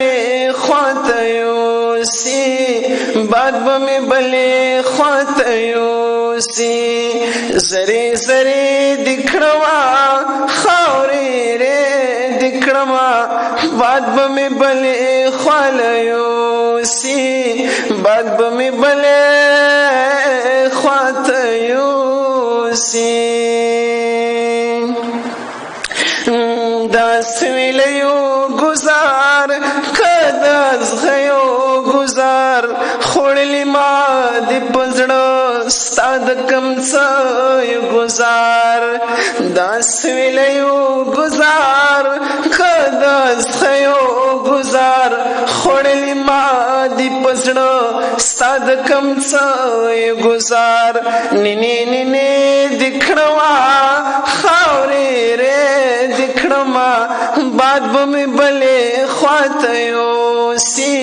خواته یوسی باد بمی بلی خواته یوسی زری زری دکڑوا خاوری ری دکڑوا باد بمی بلی خواله یوسی باد بمی بلی خواته یوسی داس ویلیو گزار کداز غیو گزار خوڑلی ما دی پزڑو ستاد کمڅ گزار داس ویلیو گزار کداز غیو گزار خوڑلی ما دی پزڑو ستاد کمڅ گزار نینی نینی دکھڑوا خاوری رے دکھڑما باد بمی بلے خواته یوسی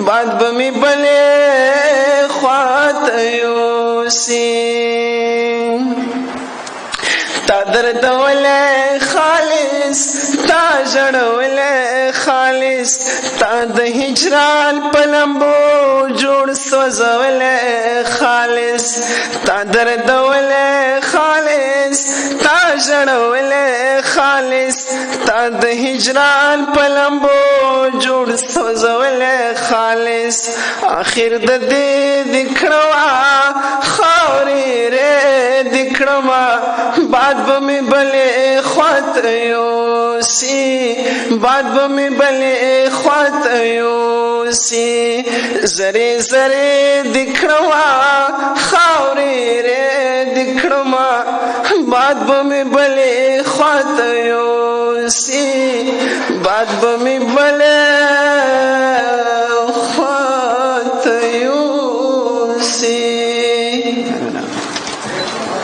باد بمی بلے خواته یوسی تا درد ولے خالص تا جڑ ولے خالص تا د هجران پلمبو جوړ سوزولے خالص تا درد ولے خالص تا جڑ ولے خالص تا د هجران پلمبو جوړ سوزولے خالص آخر د دې دکړوا خاوري رے دکړما باد بمی بلے خواته یوسی باد بمی بلے خواته یوسی زری زری دکڑوا خاوری رے دکڑما باد بمی بلے خواته یوسی باد بمی بلے خواته یوسی